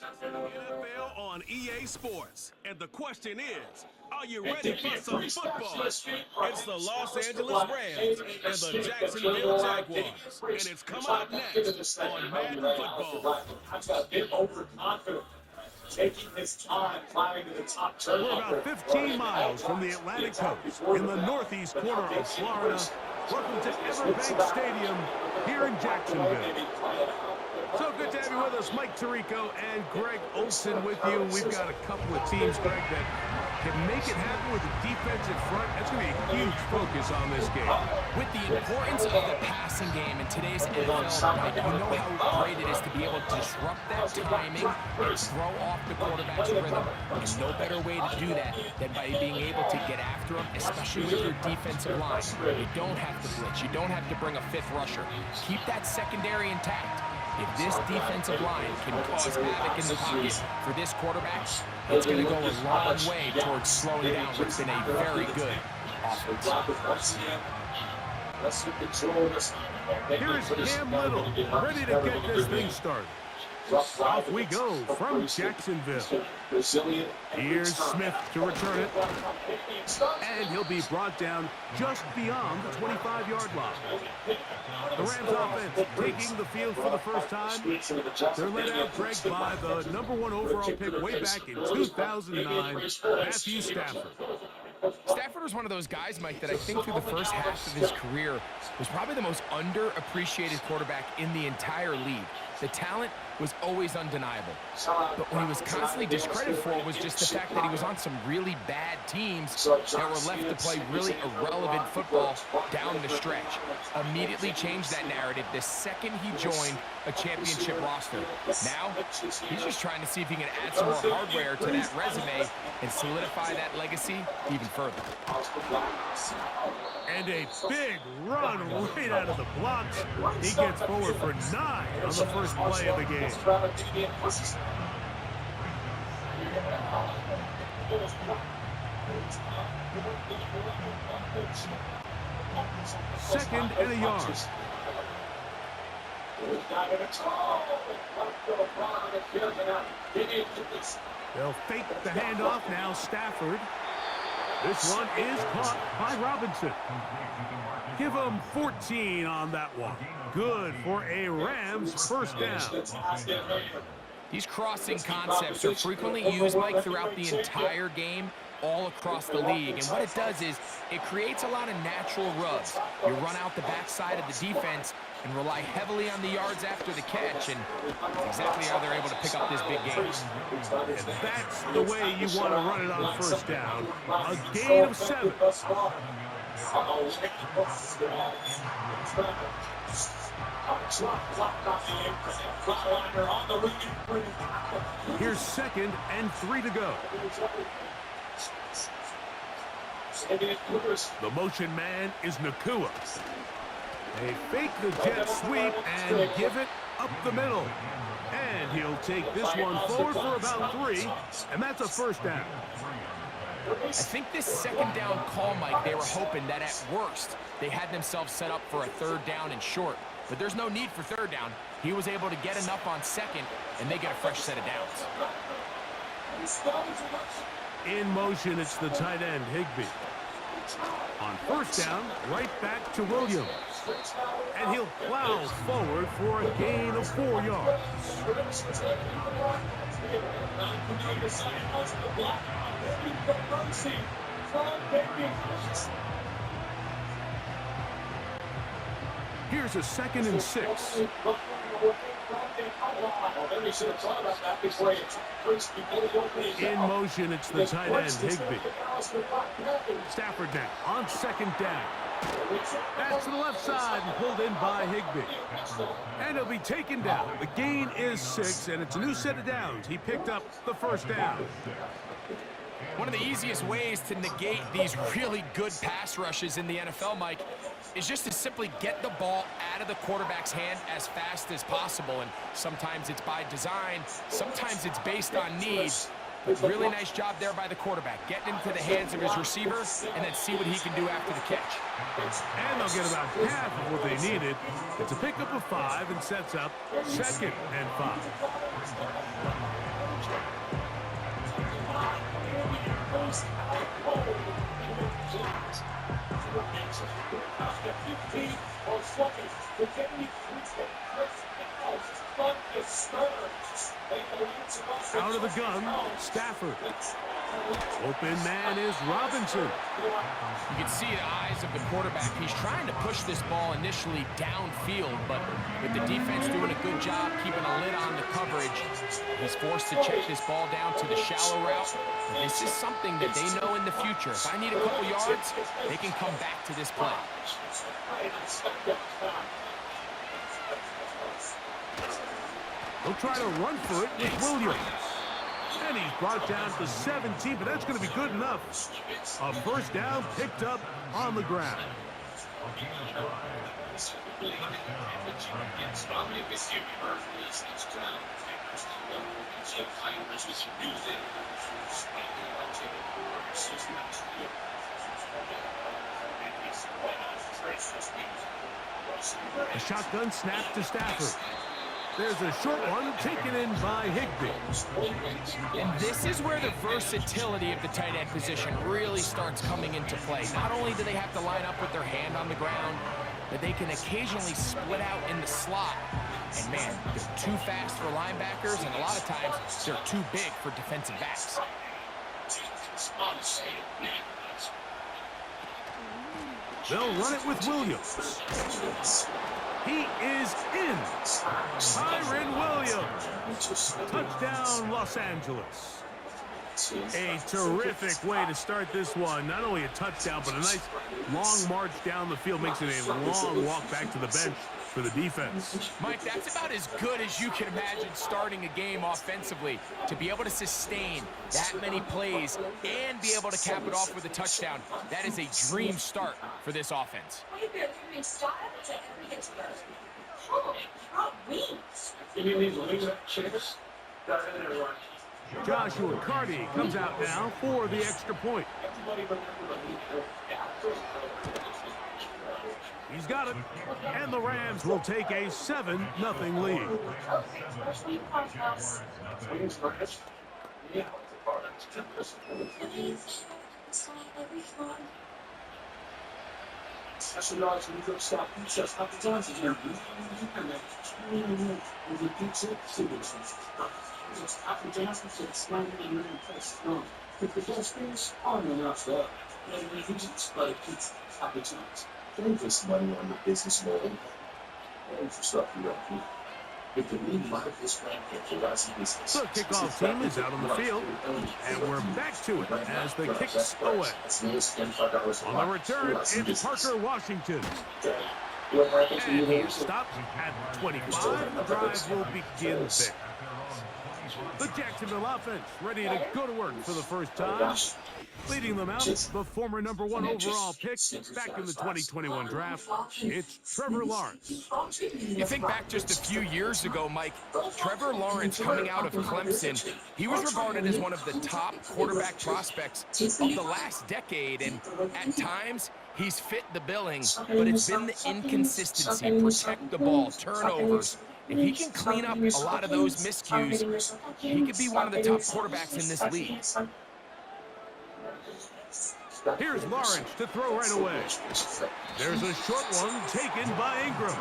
NFL on EA Sports. And the question is, are you ready for some football? It's the Los Angeles Rams and the Jacksonville Jaguars. And it's coming up next on Madden Football. Taking his time, climbing to the top turn. We're about 15 miles from the Atlantic coast in the northeast corner of Florida. Welcome to Wembley Stadium here in Jacksonville. So good to have you with us, Mike Tirico and Greg Olson with you. We've got a couple of teams, Greg, that can make it happen with a defensive front. That's going to be a huge focus on this game. With the importance of the passing game in today's NFL, Mike, you know how great it is to be able to disrupt that timing and throw off the quarterback's rhythm. And no better way to do that than by being able to get after him, especially with your defensive line. You don't have to blitz. You don't have to bring a fifth rusher. Keep that secondary intact. If this defensive line can cause havoc in the pocket for this quarterback, it's going to go a long way towards slowing down what's been a very good offense. Here is Cam Little, ready to get this thing started. Off we go from Jacksonville. Here's Smith to return it. And he'll be brought down just beyond the 25-yard line. The Rams offense taking the field for the first time. They're led out, Greg, by the #1 overall pick way back in 2009, Matthew Stafford. Stafford was one of those guys, Mike, that I think through the first half of his career was probably the most underappreciated quarterback in the entire league. The talent was always undeniable. But what he was constantly discredited for was just the fact that he was on some really bad teams that were left to play really irrelevant football down the stretch. Immediately changed that narrative the second he joined a championship roster. Now, he's just trying to see if he can add some more hardware to that resume and solidify that legacy even further. And a big run right out of the blocks. He gets forward for 9 on the first play of the game. Second and a yard. They'll fake the handoff now, Stafford. This one is caught by Robinson. Give him 14 on that one. Good for a Rams first down. These crossing concepts are frequently used, Mike, throughout the entire game, all across the league. And what it does is it creates a lot of natural rubs. You run out the backside of the defense and rely heavily on the yards after the catch, and that's exactly how they're able to pick up this big game. And that's the way you want to run it on first down. A gain of 7. Here's 2nd and 3 to go. The motion man is Nakua. They fake the jet sweep and give it up the middle. And he'll take this one forward for about 3, and that's a first down. I think this second down call, Mike, they were hoping that at worst they had themselves set up for a 3rd down and short. But there's no need for 3rd down. He was able to get enough on 2nd, and they get a fresh set of downs. In motion, it's the tight end, Higbee. On first down, right back to Williams. And he'll plow forward for a gain of 4 yards. Here's a 2nd and 6. In motion, it's the tight end, Higbee. Stafford now on 2nd down. That's to the left side and pulled in by Higbee. And he'll be taken down. The gain is 6, and it's a new set of downs. He picked up the first down. One of the easiest ways to negate these really good pass rushes in the NFL, Mike, is just to simply get the ball out of the quarterback's hand as fast as possible. And sometimes it's by design, sometimes it's based on need. But really nice job there by the quarterback, getting into the hands of his receiver and then see what he can do after the catch. And they'll get about half of what they needed. It's a pickup of 5 and sets up 2nd and 5. Out of the gun, Stafford. Open man is Robinson. You can see the eyes of the quarterback. He's trying to push this ball initially downfield, but with the defense doing a good job keeping a lid on the coverage, he's forced to check this ball down to the shallow route. And this is something that they know in the future. If I need a couple yards, they can come back to this play. He'll try to run for it with Williams. And he's brought down to 17, but that's going to be good enough. A first down picked up on the ground. A shotgun snap to Stafford. There's a short one taken in by Higbee. And this is where the versatility of the tight end position really starts coming into play. Not only do they have to line up with their hand on the ground, but they can occasionally split out in the slot. And man, they're too fast for linebackers, and a lot of times they're too big for defensive backs. They'll run it with Williams. He is in. Tyron Williams. Touchdown, Los Angeles. A terrific way to start this one. Not only a touchdown, but a nice long march down the field. Makes it a long walk back to the bench for the defense. Mike, that's about as good as you can imagine starting a game offensively. To be able to sustain that many plays and be able to cap it off with a touchdown, that is a dream start for this offense. Joshua Carty comes out now for the extra point. He's got it, and the Rams will take a 7-0 lead. Focus money on the business model and for stuff you don't need. If the league market is business. The kickoff team is out on the field, and we're back to it as the kicks away. On the return, it's Parker Washington. And he is stopped at 25. The drive will begin there. The Jacksonville offense ready to go to work for the first time. Leading them out, the former #1 overall pick back in the 2021 draft, it's Trevor Lawrence. You think back just a few years ago, Mike, Trevor Lawrence coming out of Clemson, he was regarded as one of the top quarterback prospects of the last decade, and at times, he's fit the billing, but it's been the inconsistency, protect the ball, turnovers. If he can clean up a lot of those miscues, he could be one of the top quarterbacks in this league. Here's Lawrence to throw right away. There's a short one taken by Ingram.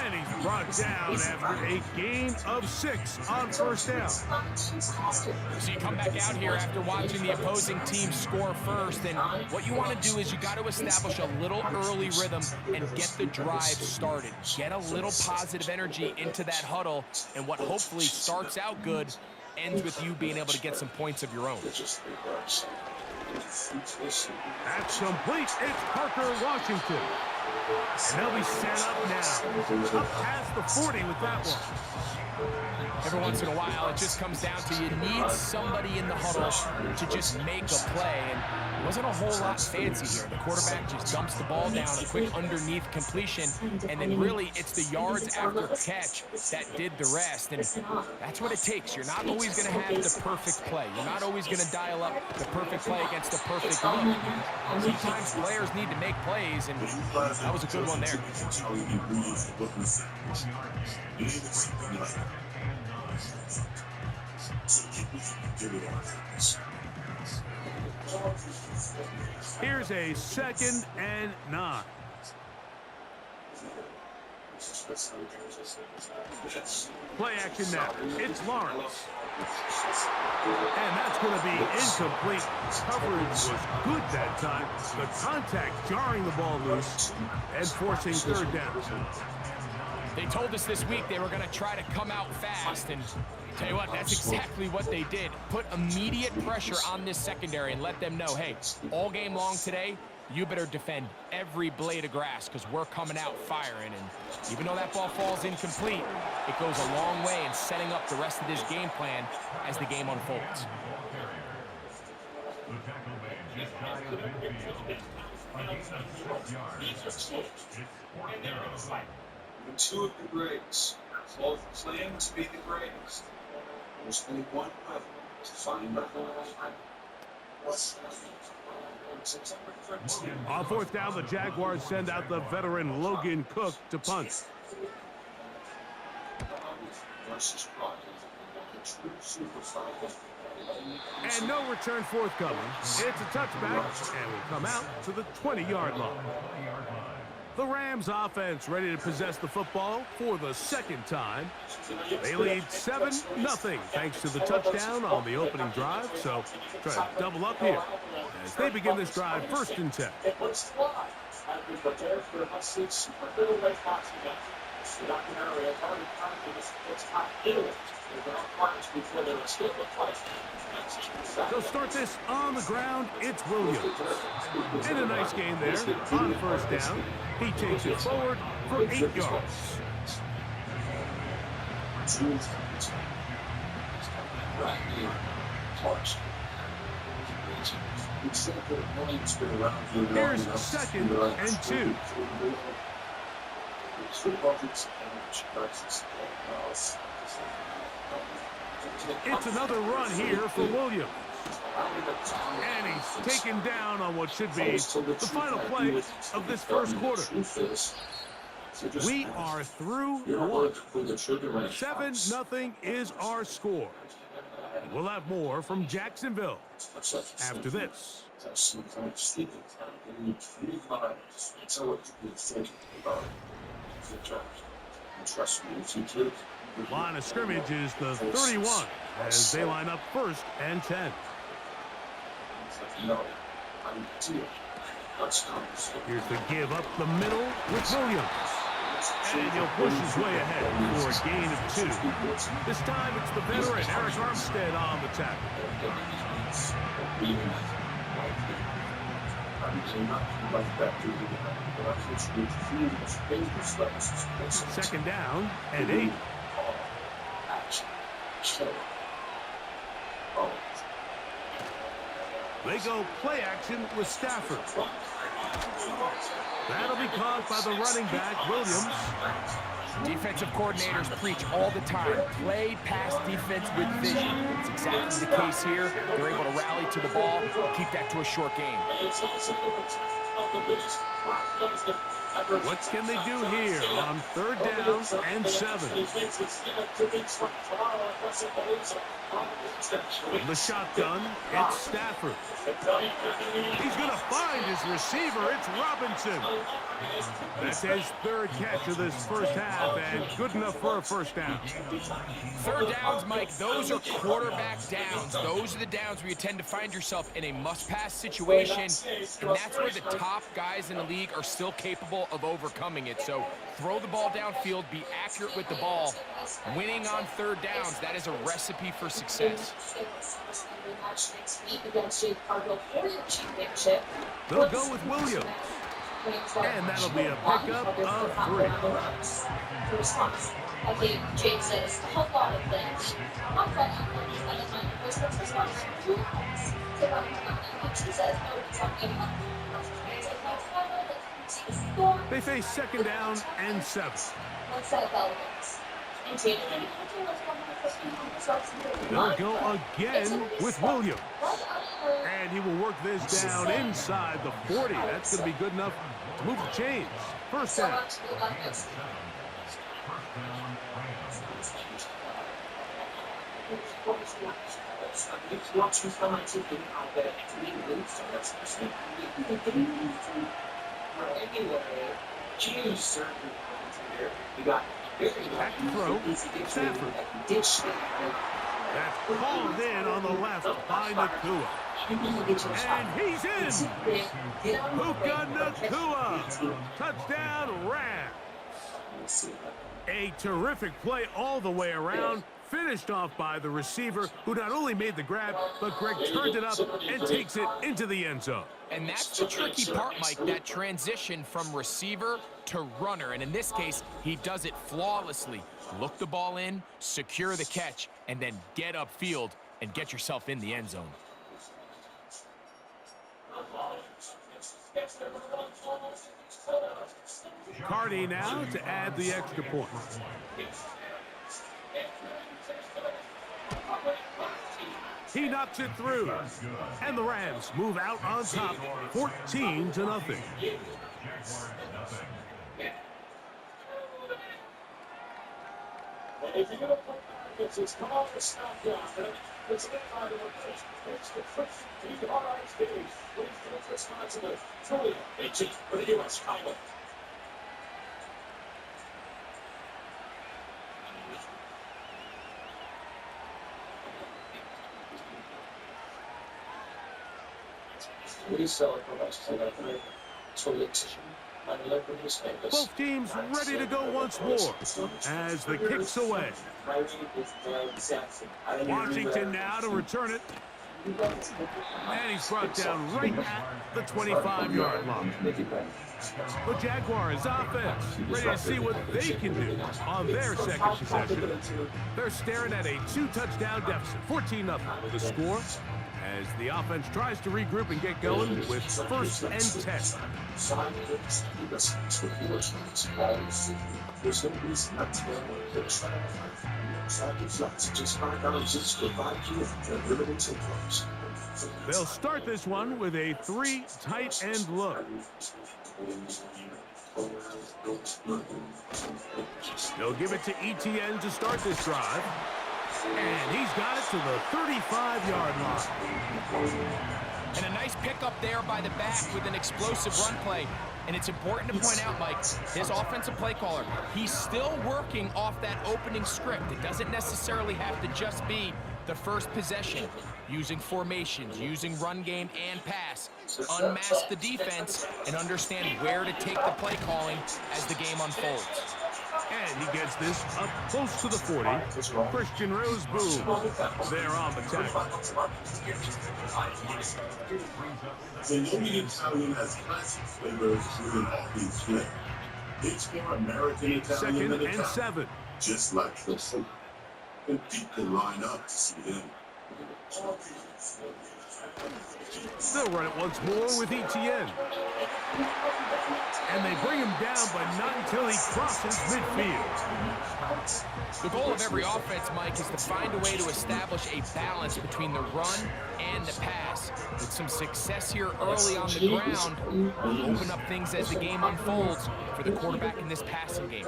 And he's brought down after a gain of 6 on first down. So you come back out here after watching the opposing team score first, and what you want to do is you got to establish a little early rhythm and get the drive started. Get a little positive energy into that huddle, and what hopefully starts out good ends with you being able to get some points of your own. That's complete. It's Parker Washington. And they'll be set up now. Up past the 40 with that one. Every once in a while, it just comes down to you need somebody in the huddle to just make a play. And it wasn't a whole lot fancy here. The quarterback just dumps the ball down, a quick underneath completion, and then really it's the yards after catch that did the rest. And that's what it takes. You're not always going to have the perfect play. You're not always going to dial up the perfect play against the perfect look. Sometimes players need to make plays, and that was a good one there. Here's a 2nd and 9. Play action now. It's Lawrence. And that's going to be incomplete. Coverage was good that time. The contact jarring the ball loose and forcing 3rd down. They told us this week they were going to try to come out fast, and tell you what, that's exactly what they did. Put immediate pressure on this secondary and let them know, hey, all game long today, you better defend every blade of grass because we're coming out firing. And even though that ball falls incomplete, it goes a long way in setting up the rest of this game plan as the game unfolds. Two of the greats, both claim to be the greatest. There's only one way to find out. On 4th down, the Jaguars send out the veteran Logan Cook to punt. And no return forthcoming. It's a touchback, and will come out to the 20-yard line. The Rams offense ready to possess the football for the 2nd time. They lead 7-0 thanks to the touchdown on the opening drive. So try to double up here as they begin this drive 1st and 10. They'll start this on the ground. It's Williams. And a nice gain there on 1st down. He takes it forward for 8 yards. Here's 2nd and 2. It's another run here for Williams. And he's taken down on what should be the final play of this 1st quarter. We are through 1. 7-0 is our score. We'll have more from Jacksonville after this. Line of scrimmage is the 31 as they line up 1st and 10. Here's the give up the middle with Williams. And he'll push his way ahead for a gain of 2. This time it's the veteran Eric Armstead on the tackle. 2nd down and 8. They go play action with Stafford. That'll be caught by the running back, Williams. Defensive coordinators preach all the time, play pass defense with vision. It's exactly the case here. They're able to rally to the ball, keep that to a short game. What can they do here on 3rd down and 7? The shotgun, it's Stafford. He's going to find his receiver. It's Robinson. That's his 3rd catch of this 1st half, and good enough for a 1st down. 3rd downs, Mike, those are quarterback downs. Those are the downs where you tend to find yourself in a must-pass situation, and that's where the top guys in the league are still capable of overcoming it. So throw the ball downfield, be accurate with the ball. Winning on 3rd downs, that is a recipe for success. They'll go with Williams. And that'll be a pickup of 3. I think Jake says a lot of things. Not that he's like a mind voice, but his mom she says, no, it's not getting up. They face second down and 7. One set of elements. They'll go again with Williams. And he will work this down inside the 40. That's going to be good enough to move the chains. First down. Back to throw. Stafford. That's called in on the left by Nakua. And he's in. Puka Nakua. Touchdown, Rams. A terrific play all the way around. Finished off by the receiver, who not only made the grab, but Greg turned it up and takes it into the end zone. And that's the tricky part, Mike, that transition from receiver to runner. And in this case, he does it flawlessly. Look the ball in, secure the catch, and then get upfield and get yourself in the end zone. Cardi now to add the extra point. He knocks it through. And the Rams move out on top, 14-0. Both teams ready to go once more as the kick's away. Washington now to return it. And he's brought down right at the 25-yard line. The Jaguars offense ready to see what they can do on their second possession. They're staring at a 2-touchdown deficit, 14-0. The score as the offense tries to regroup and get going with 1st and 10. They'll start this one with a 3 tight end look. They'll give it to Etienne to start this drive. And he's got it to the 35-yard line. And a nice pickup there by the back with an explosive run play. And it's important to point out, Mike, his offensive play caller, he's still working off that opening script. It doesn't necessarily have to just be the first possession. Using formations, using run game and pass. Unmask the defense and understand where to take the play calling as the game unfolds. And he gets this up close to the 40. Christian Roseboom there on the tackle. The Union Italian has classic flavors within all these flavors. It's more American Italian than Second and 7. just like the soup. And people line up to see him. They'll run it once more with Etienne. And they bring him down, but not until he crosses midfield. The goal of every offense, Mike, is to find a way to establish a balance between the run and the pass. With some success here early on the ground, will open up things as the game unfolds for the quarterback in this passing game.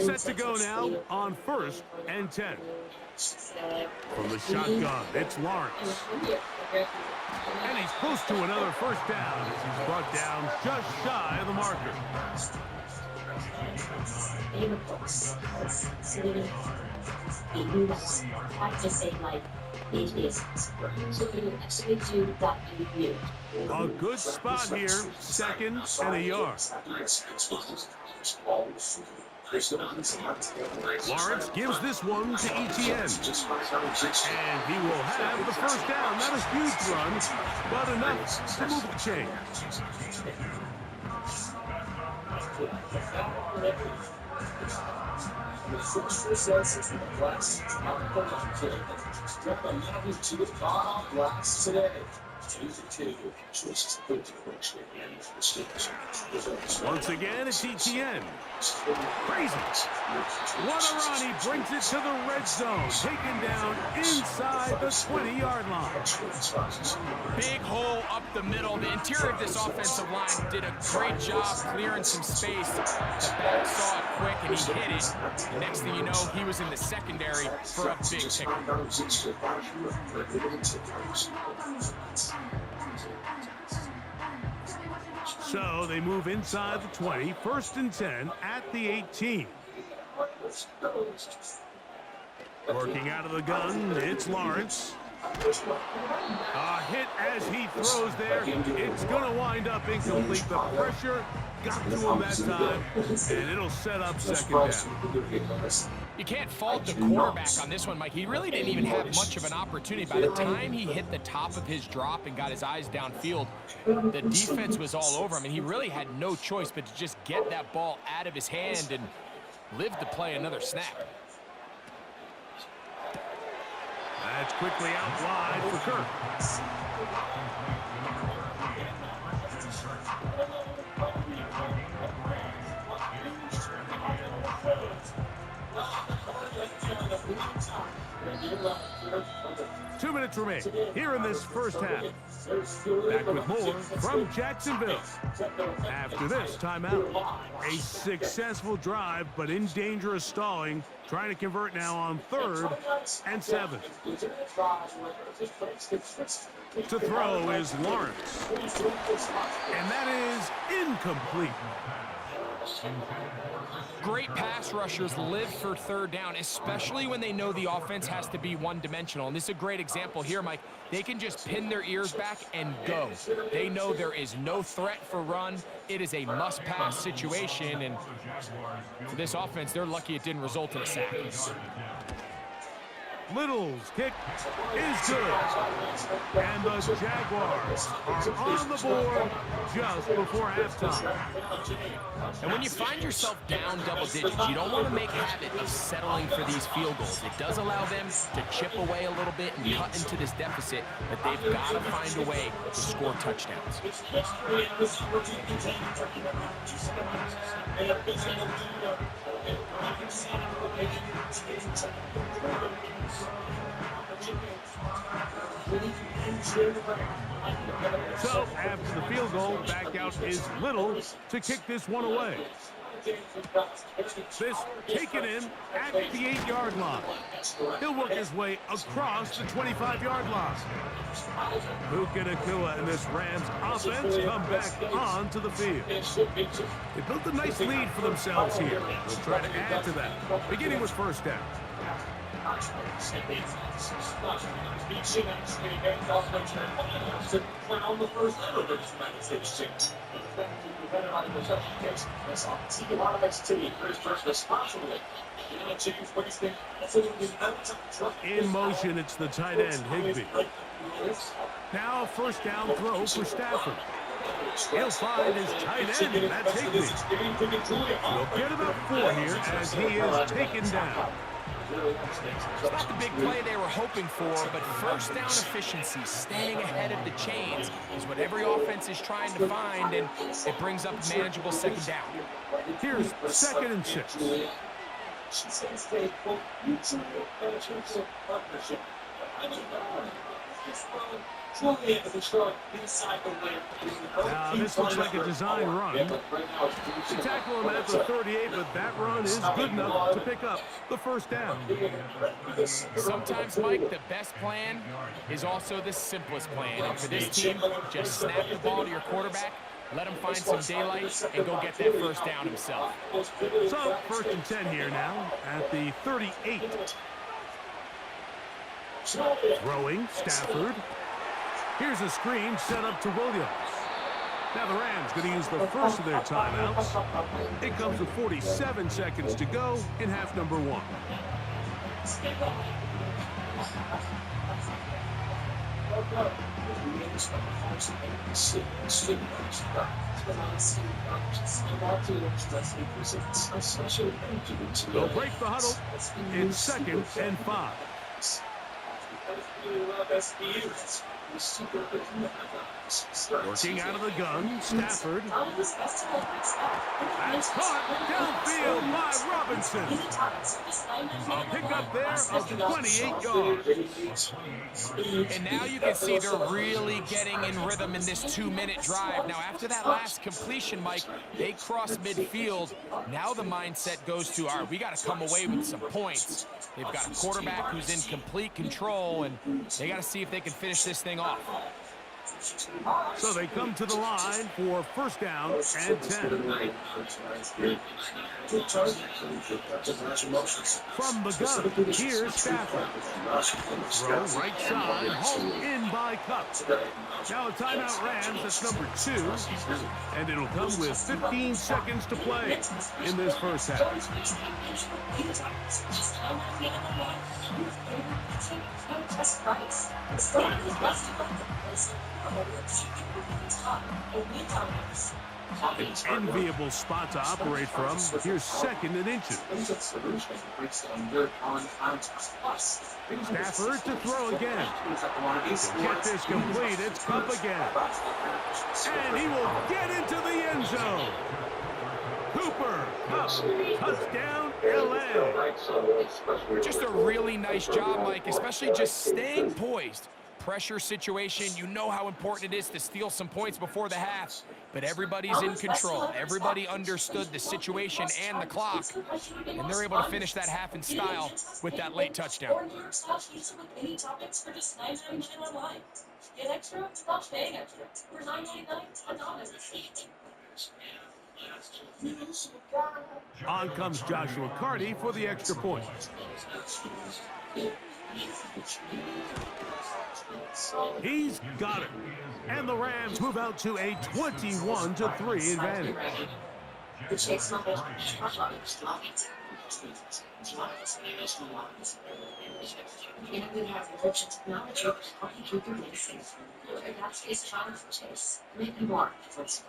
Set to go now on 1st and 10. From the shotgun, it's Lawrence. And he's close to another first down as he's brought down just shy of the marker. A good spot here, 2nd and a yard. Lawrence gives this one to Etienne. And he will have the first down. Not a huge run, but enough to move the chain. The first recess from the glass step 11 to the bottom glass today. Once again, it's ETN. Crazy. What a run. He brings it to the red zone. Taken down inside the 20-yard line. Big hole up the middle. The interior of this offensive line did a great job clearing some space. The back saw it quick, and he hit it. The next thing you know, he was in the secondary for a big pickup. So they move inside the 20, 1st and 10 at the 18. Working out of the gun, it's Lawrence. A hit as he throws there. It's going to wind up incomplete. The pressure got to him that time, and it'll set up 2nd down. You can't fault the quarterback on this one, Mike. He really didn't even have much of an opportunity. By the time he hit the top of his drop and got his eyes downfield, the defense was all over him, and he really had no choice but to just get that ball out of his hand and live to play another snap. That's quickly out wide for Kirk. 2 minutes remain here in this first half. Back with more from Jacksonville. After this timeout, a successful drive, but in danger of stalling. Trying to convert now on 3rd and 7. To throw is Lawrence. And that is incomplete. Great pass rushers live for 3rd down, especially when they know the offense has to be one-dimensional. And this is a great example here, Mike. They can just pin their ears back and go. They know there is no threat for run. It is a must-pass situation, and for this offense, they're lucky it didn't result in a sack. Little's kick is good. And the Jaguars are on the board just before halftime. And when you find yourself down double digits, you don't want to make a habit of settling for these field goals. It does allow them to chip away a little bit and cut into this deficit, but they've got to find a way to score touchdowns. So, after the field goal, back out is Little to kick this one away. This taken in at the 8-yard line. He'll work his way across the 25-yard line. Puka Nacua and this Rams offense come back onto the field. They built a nice lead for themselves here. They'll try to add to that, beginning with 1st down. In motion, it's the tight end, Higbee. Now 1st down throw for Stafford. He'll find his tight end, that's Higbee. He'll get about 4 here as he is taken down. It's not the big play they were hoping for, but 1st down efficiency, staying ahead of the chains, is what every offense is trying to find, and it brings up manageable 2nd down. Here's 2nd and 6. Now, this looks like a design run. To tackle him at the 38, but that run is good enough to pick up the 1st down. Sometimes, Mike, the best plan is also the simplest plan. And for this team, just snap the ball to your quarterback, let him find some daylight, and go get that 1st down himself. So, 1st and 10 here now at the 38. Throwing, Stafford. Here's a screen set up to Williams. Now the Rams going to use the first of their timeouts. It comes with 47 seconds to go in half number 1. They'll break the huddle. It's 2nd and 5. Working out of the gun, Stafford. That's caught downfield by Robinson. A pickup there of 28 yards. And now you can see they're really getting in rhythm in this 2-minute drive. Now, after that last completion, Mike, they cross midfield. Now the mindset goes to, all right, we got to come away with some points. They've got a quarterback who's in complete control, and they got to see if they can finish this thing off. So they come to the line for 1st down and 10. From the gun, here's Stafford. Throw right side, hauled in by Cup. Now a timeout Rams, that's number 2. And it'll come with 15 seconds to play in this first half. Enviable spot to operate from. Here's 2nd and inches. Stafford to throw again. Get this complete. It's Cup again. And he will get into the end zone. Cooper, Cup, touchdown, LA. Just a really nice job, Mike, especially just staying poised. Pressure situation, you know how important it is to steal some points before the half, but everybody's in control. Everybody understood the situation and the clock, and they're able to finish that half in style with that late touchdown. Get extra without paying extra. For $9.99 On comes Joshua Carty for the extra point. He's got it. And the Rams move out to a 21-3 advantage. Interview has encryption technology to help you keep your data safe. That's a challenge for Chase. Maybe more for us.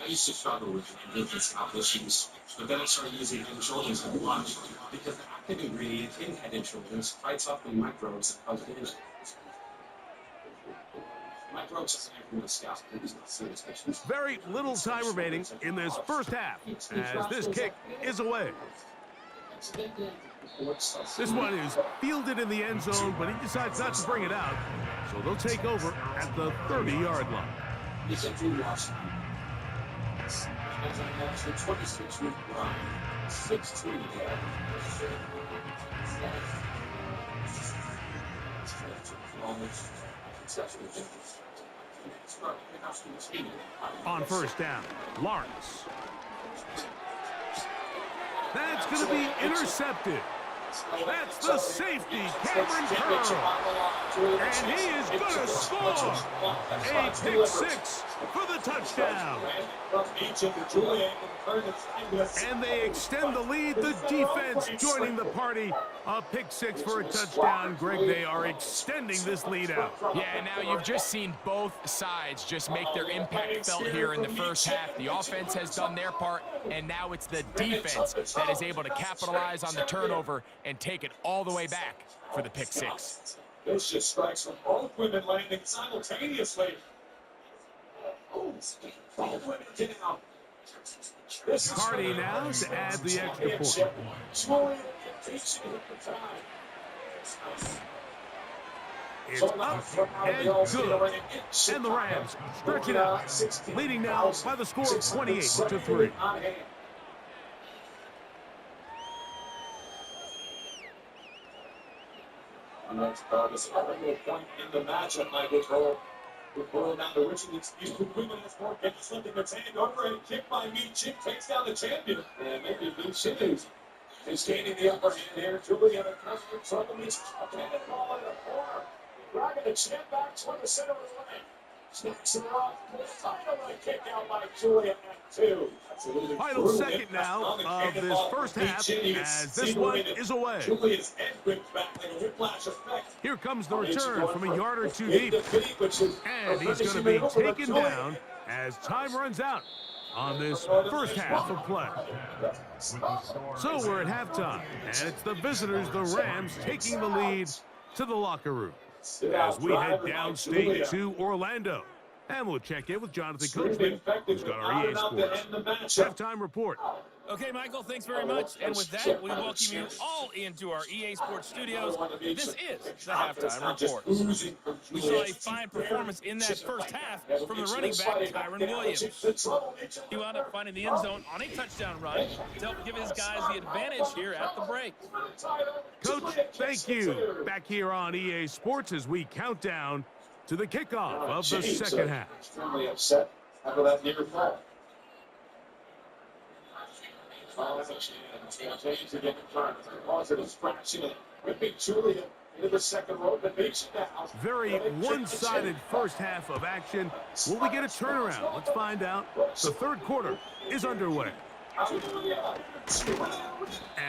I used to struggle with convenience issues, but then I started using Head & Shoulders a lot because the active ingredient in Head & Shoulders fights off the microbes that cause damage. Microbes doesn't have to scalp. It's not serious patients. Very little time remaining in this first half as this kick is away. This one is fielded in the end zone, but he decides not to bring it out, so they'll take over at the 30-yard line. As I have 26-week run, 6-3 On 1st down, Lawrence. That's going to be intercepted. That's the safety, Cameron Curl. And he is going to score. A pick 6 for the touchdown. And they extend the lead. The defense joining the party. A pick 6 for a touchdown. Greg, they are extending this lead out. Yeah, now you've just seen both sides just make their impact felt here in the first half. The offense has done their part, and now it's the defense that is able to capitalize on the turnover and take it all the way back for the pick 6. Those just strikes from both women landing simultaneously. Both women getting out. Carty now to add the extra point. It's up and good. And the Rams stretch it out, leading now by the score of 28-3. And that's Carter's other point in the matchup, Michael Cole. We're pulling down the Richard excuse for women as more getting slipping its hand over and kick by Meat Chick takes down the champion. And maybe Meat Chick is gaining the upper hand here. Julie and a customer trouble meets up and the ball in the corner. Dragging the champ back toward the center of the lane. Final second now of this first half as this one is away. Here comes the return from a yard or two deep. And he's going to be taken down as time runs out on this first half of play. So we're at halftime, and it's the visitors, the Rams, taking the lead to the locker room as we head downstate to Orlando. And we'll check in with Jonathan Coachman, who's got our EA Sports halftime report. Okay, Michael, thanks very much. And with that, we welcome you all into our EA Sports studios. This is the Halftime Report. We saw a fine performance in that first half from the running back, Kyron Williams. He wound up finding the end zone on a touchdown run to help give his guys the advantage here at the break. Coach, thank you. Back here on EA Sports as we count down to the kickoff of the second half. Extremely upset after that near fall. James again in front. Positive scratching it. Whipping Julia into the second row. The nation now. Very one-sided first half of action. Will we get a turnaround? Let's find out. The third quarter is underway.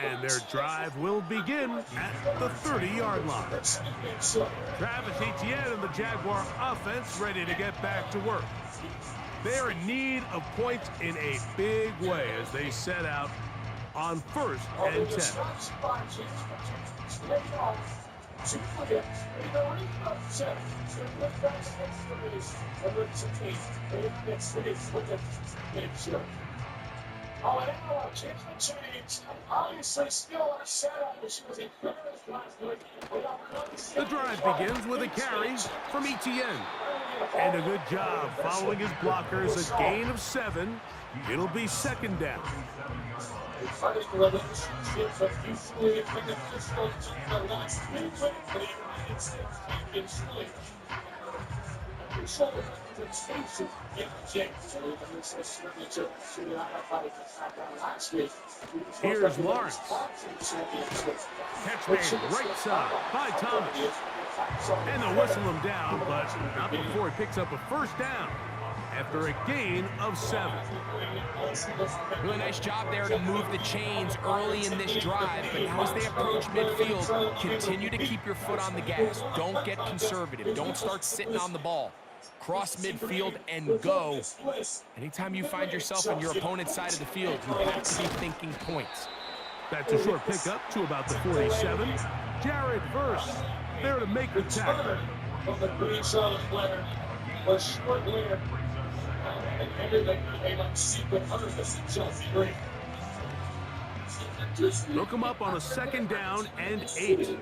And their drive will begin at the 30-yard line. Travis Etienne and the Jaguar offense ready to get back to work. They are in need of points in a big way as they set out on 1st and 10. Oh, now change. Obviously, still on setup, but she was encouraged last week. The drive begins with a carry from Etienne. And a good job following his blockers, a gain of 7. It'll be second down. Here's Lawrence. Catch made right side by Thomas. And they'll whistle him down, but not before he picks up a first down after a gain of 7. Really nice job there to move the chains early in this drive, but now as they approach midfield, continue to keep your foot on the gas. Don't get conservative. Don't start sitting on the ball. Cross midfield and go. Anytime you find yourself on your opponent's side of the field, you have to be thinking points. That's a short pickup to about the 47. Jared Verse there to make the tackle. From the green Charlotte player was short-lived. And everything became like secret 100% Chelsea green. Look him up on a second down and 8.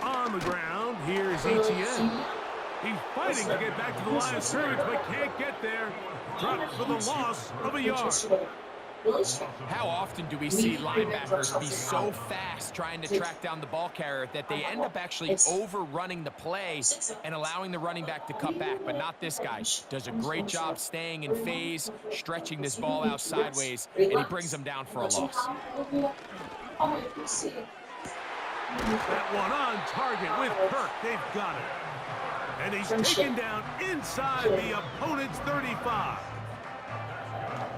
On the ground, here's Etienne. He's fighting to get back to the line of scrimmage, but can't get there. Dropped for the loss of a yard. How often do we see linebackers be so fast trying to track down the ball carrier that they end up actually overrunning the play and allowing the running back to cut back? But not this guy. Does a great job staying in phase, stretching this ball out sideways, and he brings them down for a loss. That one on target with Kirk. They've got it. And he's taken down inside the opponent's 35.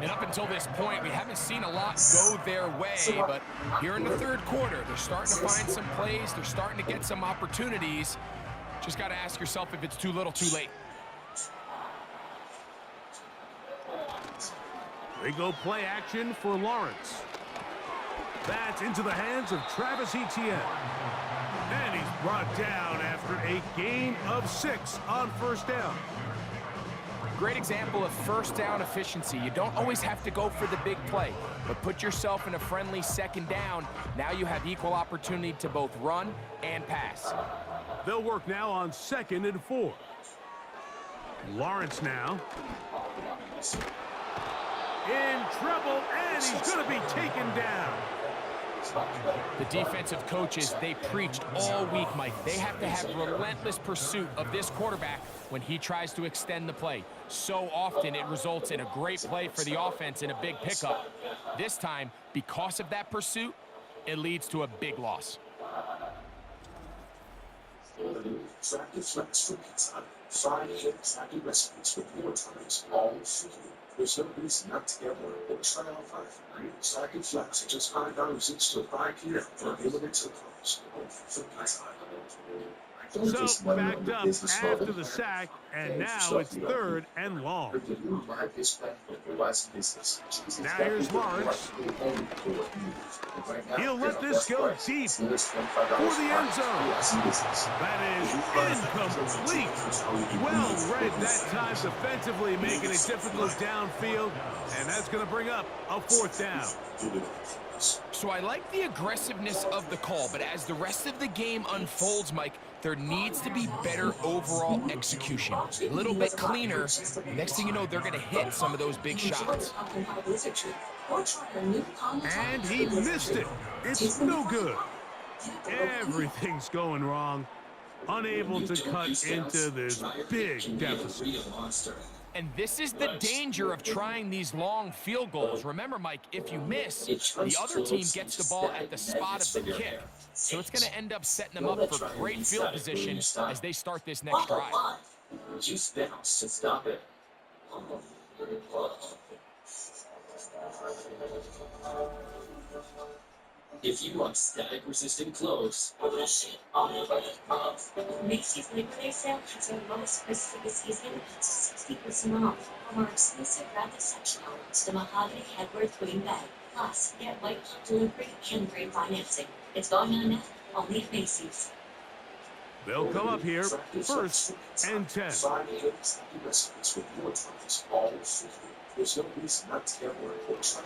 And up until this point, we haven't seen a lot go their way, but here in the third quarter, they're starting to find some plays. They're starting to get some opportunities. Just got to ask yourself if it's too little, too late. They go play action for Lawrence. That's into the hands of Travis Etienne. And he's brought down after a gain of 6 on first down. Great example of first down efficiency. You don't always have to go for the big play, but put yourself in a friendly second down. Now you have equal opportunity to both run and pass. They'll work now on 2nd and 4. Lawrence now. In trouble, and he's going to be taken down. The defensive coaches, they preached all week, Mike. They have to have relentless pursuit of this quarterback when he tries to extend the play. So often it results in a great play for the offense and a big pickup. This time, because of that pursuit, it leads to a big loss. Attractive flex for pizza. Fried eggs, happy recipes with more times, all for you. There's no reason not to get one or try all 5 free. Attractive flex are just $5 each till 5 p.m. for available to close. For pizza. So, backed up after the sack, and now it's 3rd and long. Now here's Lawrence. He'll let this go deep for the end zone. That is incomplete. Well read that time defensively, making it difficult downfield, and that's going to bring up a 4th down. So I like the aggressiveness of the call, but as the rest of the game unfolds, Mike, there needs to be better overall execution. A little bit cleaner. Next thing you know, they're going to hit some of those big shots. And he missed it. It's no good. Everything's going wrong. Unable to cut into this big deficit. And this is the danger of trying these long field goals. Remember, Mike, if you miss, the other team gets the ball at the spot of the kick. So it's going to end up setting them up for great field position as they start this next drive. Just bounce to stop it. If you want static-resistant clothes, Macy's Labor Day sale has our lowest prices of the season to 60% off. From our exclusive rapid sectional to the mahogany headboard queen bed. Plus, get white delivery and great financing. It's going on now, only at Macy's. They'll come up here, 1st and 10.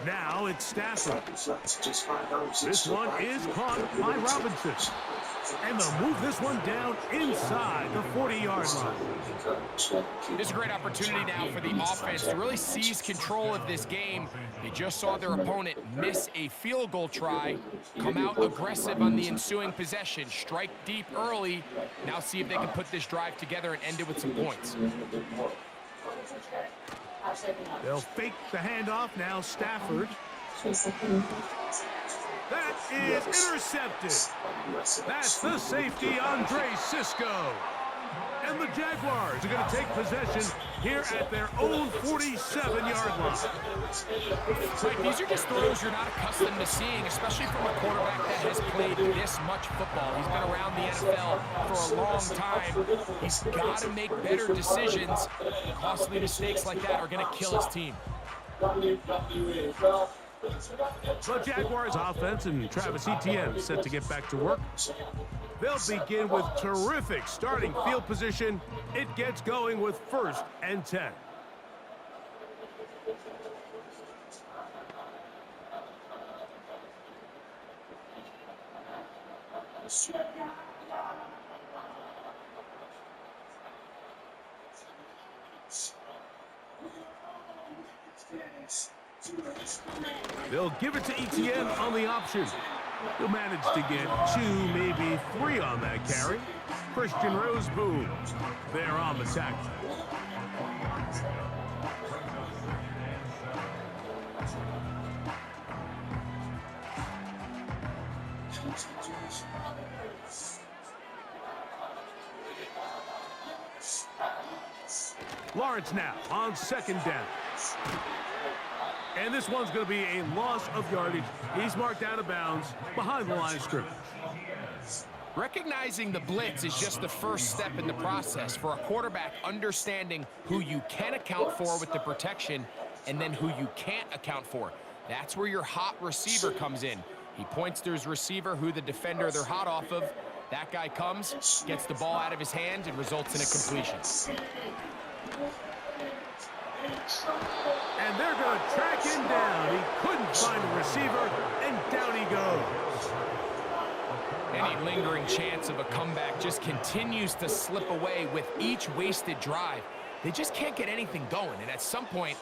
Now it's Stafford. This one is caught by Robinson. And they'll move this one down inside the 40-yard line. This is a great opportunity now for the offense to really seize control of this game. They just saw their opponent miss a field goal try, come out aggressive on the ensuing possession, strike deep early. Now see if they can put this drive together and end it with some points. They'll fake the handoff now, Stafford. That is intercepted. That's the safety, Andre Cisco. And the Jaguars are going to take possession here at their own 47-yard line. Right, these are just throws you're not accustomed to seeing, especially from a quarterback that has played this much football. He's been around the NFL for a long time. He's got to make better decisions. Costly mistakes like that are going to kill his team. The Jaguars offense and Travis Etienne set to get back to work. They'll begin with terrific starting field position. It gets going with 1st and 10. They'll give it to Etienne on the option. He'll manage to get 2, maybe 3 on that carry. Christian Roseboom there on the tackle. Lawrence now on 2nd down. And this one's going to be a loss of yardage. He's marked out of bounds behind the line of scrimmage. Recognizing the blitz is just the first step in the process for a quarterback understanding who you can account for with the protection and then who you can't account for. That's where your hot receiver comes in. He points to his receiver, who the defender they're hot off of. That guy comes, gets the ball out of his hand, and results in a completion. And they're going to track him down. He couldn't find a receiver, and down he goes. Any lingering chance of a comeback just continues to slip away with each wasted drive. They just can't get anything going, and at some point,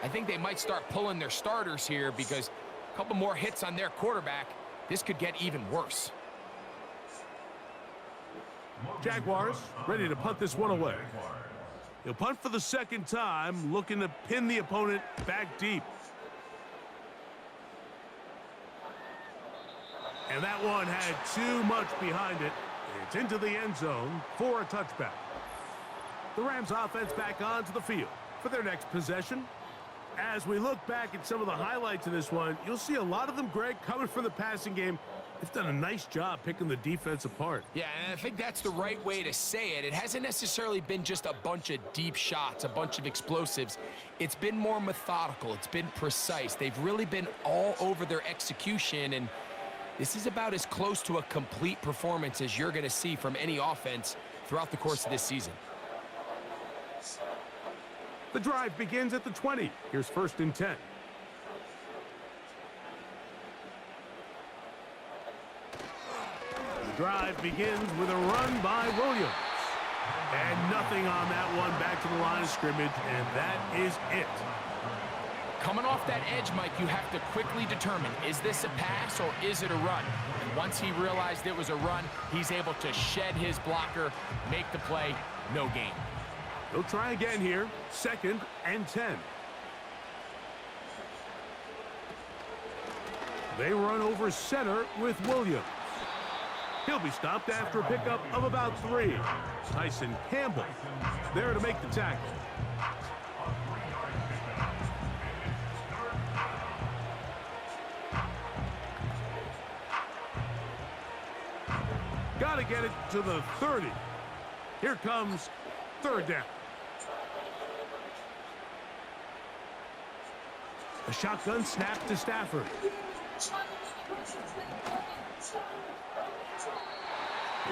I think they might start pulling their starters here because a couple more hits on their quarterback, this could get even worse. Jaguars ready to punt this one away. He'll punt for the 2nd time, looking to pin the opponent back deep. And that one had too much behind it. It's into the end zone for a touchback. The Rams offense back onto the field for their next possession. As we look back at some of the highlights of this one, you'll see a lot of them, Greg, coming from the passing game. They've done a nice job picking the defense apart. Yeah, and I think that's the right way to say it. It hasn't necessarily been just a bunch of deep shots, a bunch of explosives. It's been more methodical. It's been precise. They've really been all over their execution, and this is about as close to a complete performance as you're going to see from any offense throughout the course of this season. The drive begins at the 20. Here's 1st and 10. The drive begins with a run by Williams. And nothing on that one back to the line of scrimmage, and that is it. Coming off that edge, Mike, you have to quickly determine, is this a pass or is it a run? And once he realized it was a run, he's able to shed his blocker, make the play, no gain. They'll try again here, 2nd and 10. They run over center with Williams. He'll be stopped after a pickup of about 3. Tyson Campbell there to make the tackle. Got to get it to the 30. Here comes 3rd down. A shotgun snap to Stafford.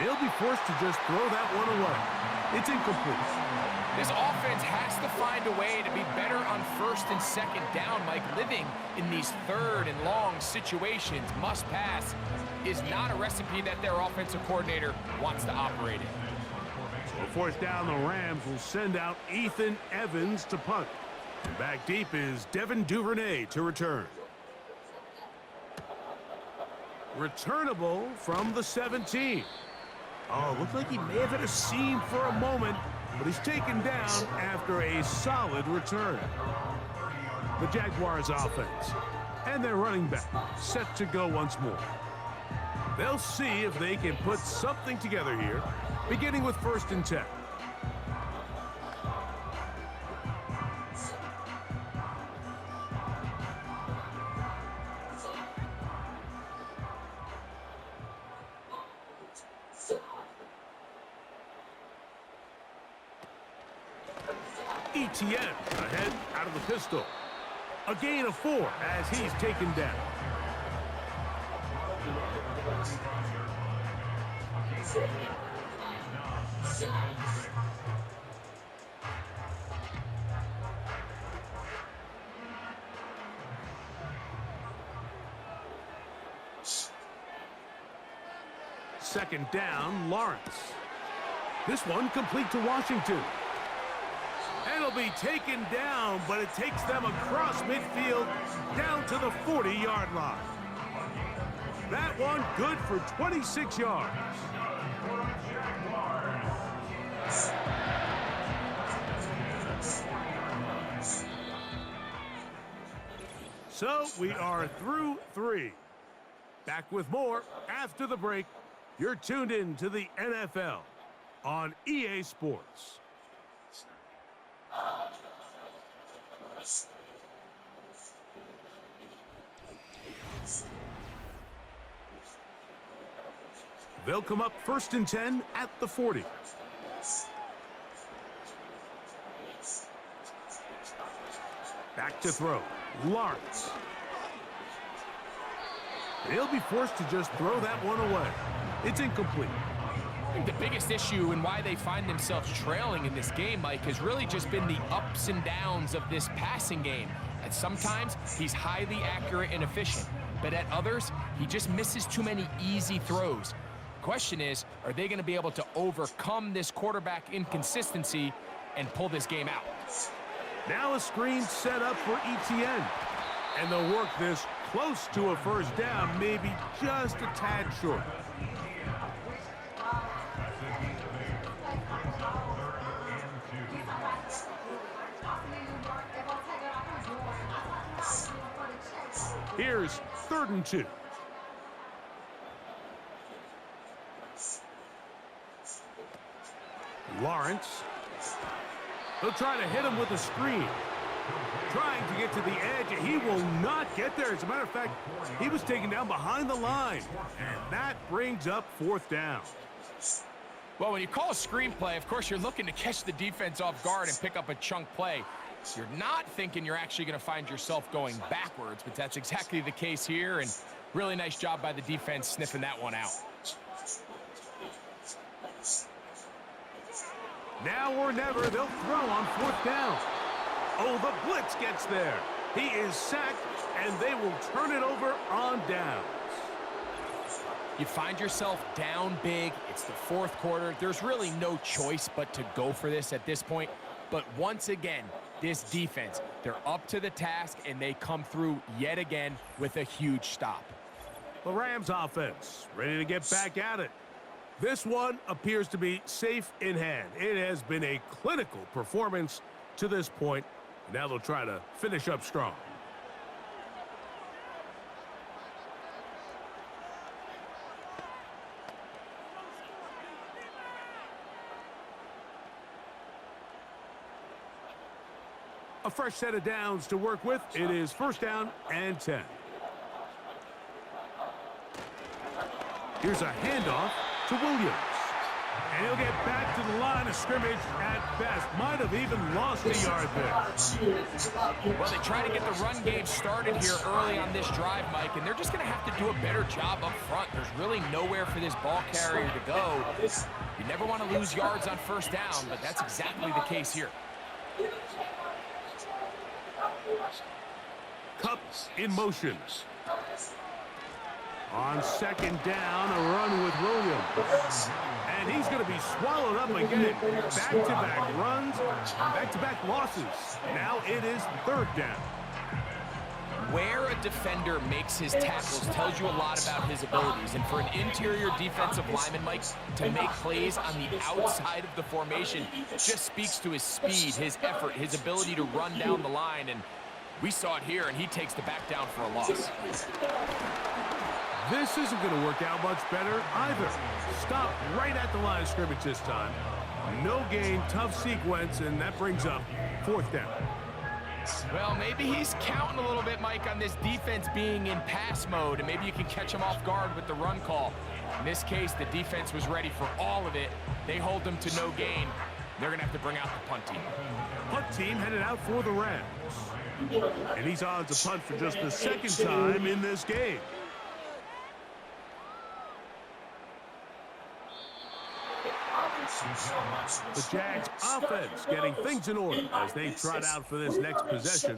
He'll be forced to just throw that one away. It's incomplete. This offense has to find a way to be better on 1st and 2nd down, Mike. Living in these 3rd and long situations, must pass, is not a recipe that their offensive coordinator wants to operate in. So 4th down, the Rams will send out Ethan Evans to punt. And back deep is Devin Duvernay to return. Returnable from the 17. Oh, looked like he may have hit a seam for a moment, but he's taken down after a solid return. The Jaguars offense and their running back set to go once more. They'll see if they can put something together here, beginning with 1st and 10. Etienne ahead out of the pistol. A gain of 4 as he's taken down. Second down, Lawrence. This one complete to Washington. And it'll be taken down, but it takes them across midfield down to the 40-yard line. That one good for 26 yards. So we are through 3. Back with more after the break. You're tuned in to the NFL on EA Sports. They'll come up 1st and 10 at the 40. Back to throw. Lawrence. He'll be forced to just throw that one away. It's incomplete. I think the biggest issue and why they find themselves trailing in this game, Mike, has really just been the ups and downs of this passing game. At sometimes, he's highly accurate and efficient, but at others, he just misses too many easy throws. Question is, are they going to be able to overcome this quarterback inconsistency and pull this game out? Now a screen set up for Etienne. And they'll work this close to a 1st down, maybe just a tad short. Here's 3rd and 2. Lawrence. He'll try to hit him with a screen. Trying to get to the edge. He will not get there. As a matter of fact, he was taken down behind the line. And that brings up 4th down. Well, when you call a screenplay, of course, you're looking to catch the defense off guard and pick up a chunk play. You're not thinking you're actually going to find yourself going backwards, but that's exactly the case here, and really nice job by the defense sniffing that one out. Now or never, they'll throw on 4th down. Oh, the blitz gets there. He is sacked, and they will turn it over on downs. You find yourself down big. It's the 4th quarter. There's really no choice but to go for this at this point. But once again, this defense, they're up to the task, and they come through yet again with a huge stop. The Rams offense ready to get back at it. This one appears to be safe in hand. It has been a clinical performance to this point. Now they'll try to finish up strong. A fresh set of downs to work with. It is 1st down and 10. Here's a handoff to Williams. And he'll get back to the line of scrimmage at best. Might have even lost a yard there. Well, they try to get the run game started here early on this drive, Mike, and they're just going to have to do a better job up front. There's really nowhere for this ball carrier to go. You never want to lose yards on 1st down, but that's exactly the case here. Cups in motion. On 2nd down, a run with Williams. And he's going to be swallowed up again. Back-to-back runs, back-to-back losses. Now it is 3rd down. Where a defender makes his tackles tells you a lot about his abilities. And for an interior defensive lineman, Mike, to make plays on the outside of the formation just speaks to his speed, his effort, his ability to run down the line. And we saw it here, and he takes the back down for a loss. This isn't going to work out much better either. Stop right at the line of scrimmage this time. No gain, tough sequence, and that brings up 4th down. Well, maybe he's counting a little bit, Mike, on this defense being in pass mode, and maybe you can catch him off guard with the run call. In this case, the defense was ready for all of it. They hold them to no gain. They're going to have to bring out the punt team. Punt team headed out for the Rams. And he's on to punt for just the 2nd time in this game. The Jags offense getting things in order as they trot out for this next possession.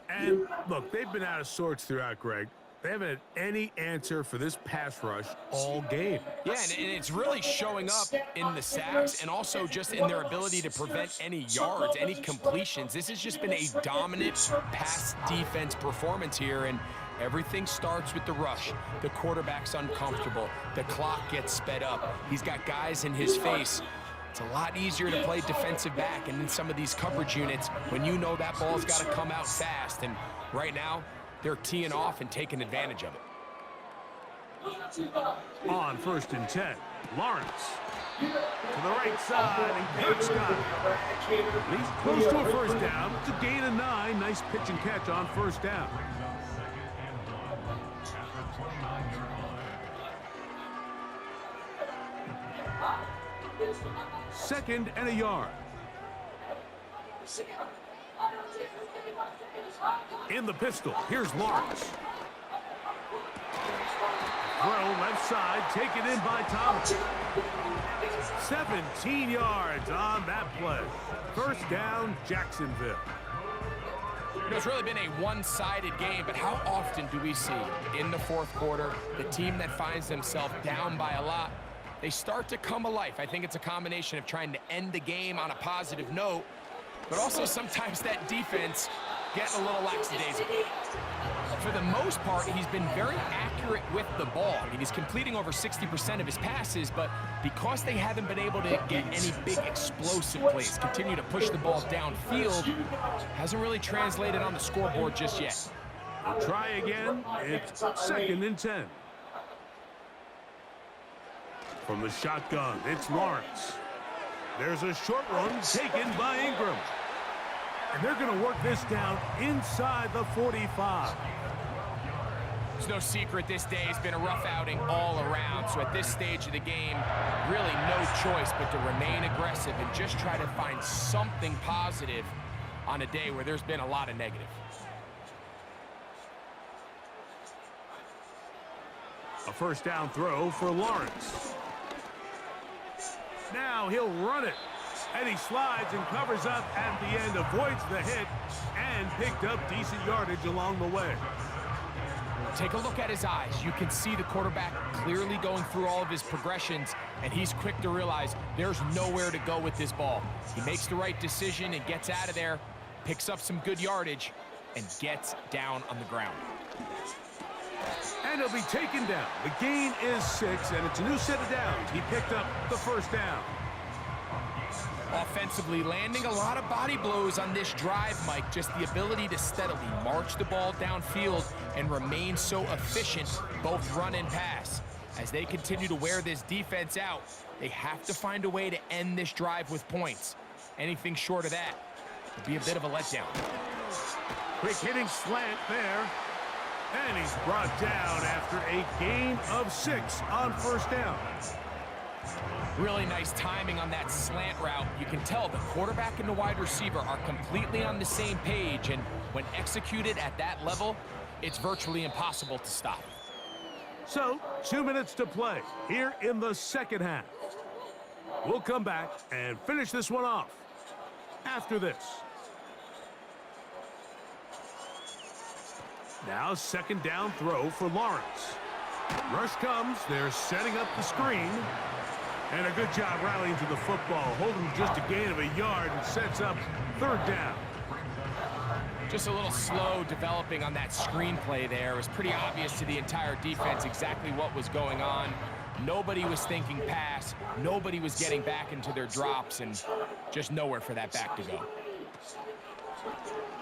And look, they've been out of sorts throughout, Greg. They haven't had any answer for this pass rush all game. Yeah, and it's really showing up in the sacks and also just in their ability to prevent any yards, any completions. This has just been a dominant pass defense performance here, and everything starts with the rush. The quarterback's uncomfortable. The clock gets sped up. He's got guys in his face. It's a lot easier to play defensive back and in some of these coverage units when you know that ball's got to come out fast. And right now, they're teeing off and taking advantage of it. On 1st and 10, Lawrence to the right side, and Kirk's got it. He's close to a 1st down. It's a gain of 9. Nice pitch and catch on 1st down. Second and a yard. In the pistol, here's Lawrence. Throw left side, taken in by Thomas. 17 yards on that play. 1st down, Jacksonville. You know, it's really been a one-sided game, but how often do we see in the 4th quarter the team that finds themselves down by a lot, they start to come alive? I think it's a combination of trying to end the game on a positive note, but also sometimes that defense getting a little lackadaisical. For the most part, he's been very accurate with the ball. I mean, he's completing over 60% of his passes, but because they haven't been able to get any big explosive plays, continue to push the ball downfield, hasn't really translated on the scoreboard just yet. We'll try again. It's 2nd and 10. From the shotgun, it's Lawrence. There's a short one taken by Ingram. And they're going to work this down inside the 45. It's no secret this day has been a rough outing all around. So at this stage of the game, really no choice but to remain aggressive and just try to find something positive on a day where there's been a lot of negative. A first down throw for Lawrence. Now he'll run it. And he slides and covers up at the end, avoids the hit, and picked up decent yardage along the way. Take a look at his eyes. You can see the quarterback clearly going through all of his progressions, and he's quick to realize there's nowhere to go with this ball. He makes the right decision and gets out of there, picks up some good yardage, and gets down on the ground. And he'll be taken down. The gain is 6, and it's a new set of downs. He picked up the first down. Offensively, landing a lot of body blows on this drive, Mike. Just the ability to steadily march the ball downfield and remain so efficient, both run and pass. As they continue to wear this defense out, they have to find a way to end this drive with points. Anything short of that would be a bit of a letdown. Quick hitting slant there. And he's brought down after a gain of 6 on first down. Really nice timing on that slant route. You can tell the quarterback and the wide receiver are completely on the same page, and when executed at that level, it's virtually impossible to stop. So, 2 minutes to play here in the second half. We'll come back and finish this one off after this. Now, second down throw for Lawrence. Rush comes. They're setting up the screen. And a good job rallying to the football, holding just a gain of a yard, and sets up third down. Just a little slow developing on that screenplay there. It was pretty obvious to the entire defense exactly what was going on. Nobody was thinking pass. Nobody was getting back into their drops, and just nowhere for that back to go.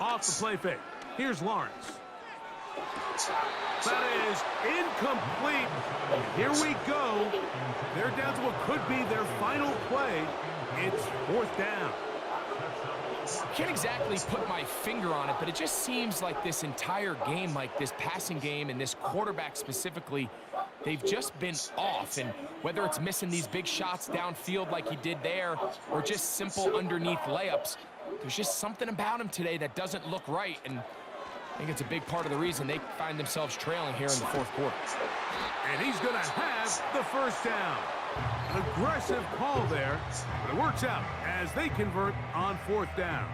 Off the play fake. Here's Lawrence. That is incomplete. Here we go. They're down to what could be their final play. It's fourth down. I can't exactly put my finger on it, but it just seems like this entire game, like this passing game and this quarterback specifically, they've just been off. And whether it's missing these big shots downfield like he did there or just simple underneath layups, there's just something about him today that doesn't look right. And I think it's a big part of the reason they find themselves trailing here in the fourth quarter. And he's going to have the first down. An aggressive call there, but it works out as they convert on fourth down.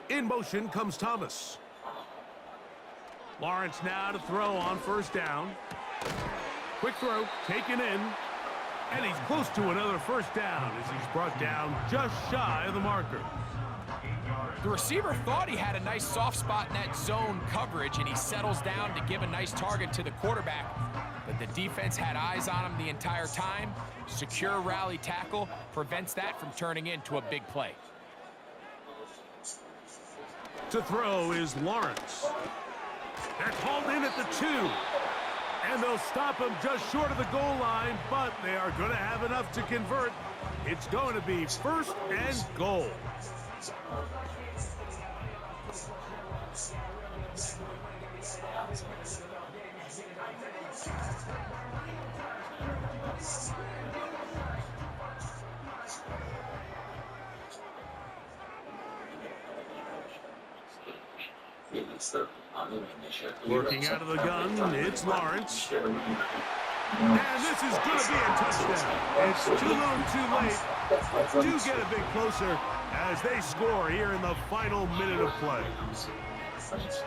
In motion comes Thomas. Lawrence now to throw on first down. Quick throw, taken in. And he's close to another first down as he's brought down just shy of the marker. The receiver thought he had a nice soft spot in that zone coverage, and he settles down to give a nice target to the quarterback. But the defense had eyes on him the entire time. Secure rally tackle prevents that from turning into a big play. To throw is Lawrence. They're called in at the 2. And they'll stop him just short of the goal line, but they are going to have enough to convert. It's going to be first and goal. Working out of the gun, it's Lawrence. And this is going to be a touchdown. It's too little too late. Do get a bit closer as they score here in the final minute of play.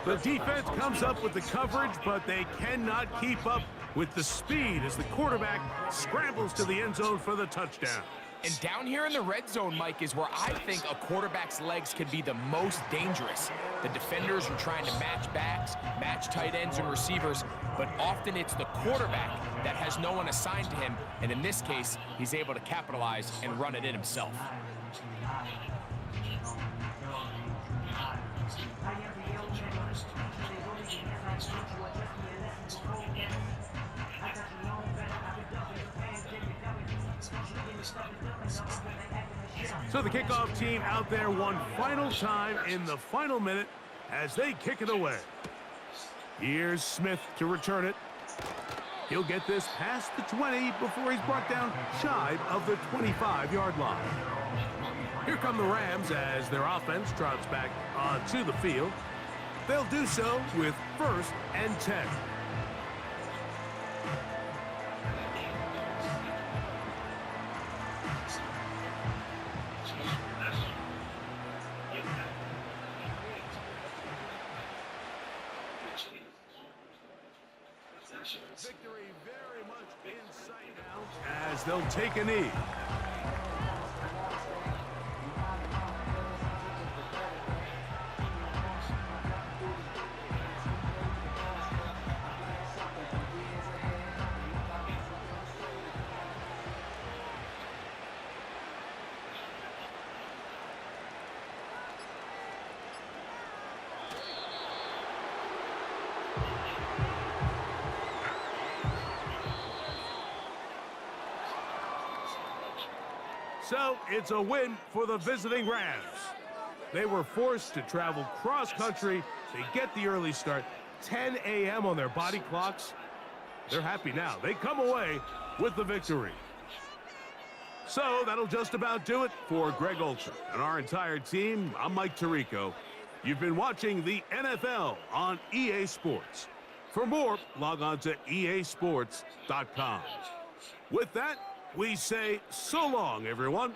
The defense comes up with the coverage, but they cannot keep up with the speed as the quarterback scrambles to the end zone for the touchdown. And down here in the red zone, Mike, is where I think a quarterback's legs can be the most dangerous. The defenders are trying to match backs, match tight ends and receivers, but often it's the quarterback that has no one assigned to him, and in this case, he's able to capitalize and run it in himself. So the kickoff team out there one final time in the final minute as they kick it away. Here's Smith to return it. He'll get this past the 20 before he's brought down shy of the 25-yard line. Here come the Rams as their offense trots back onto the field. They'll do so with 1st and 10. Victory very much in sight now as they'll take a knee. So it's a win for the visiting Rams. They were forced to travel cross-country. They get the early start, 10 a.m. on their body clocks. They're happy now. They come away with the victory. So that'll just about do it for Greg Olson and our entire team. I'm Mike Tirico. You've been watching the NFL on EA Sports. For more, log on to easports.com. With that, we say so long, everyone.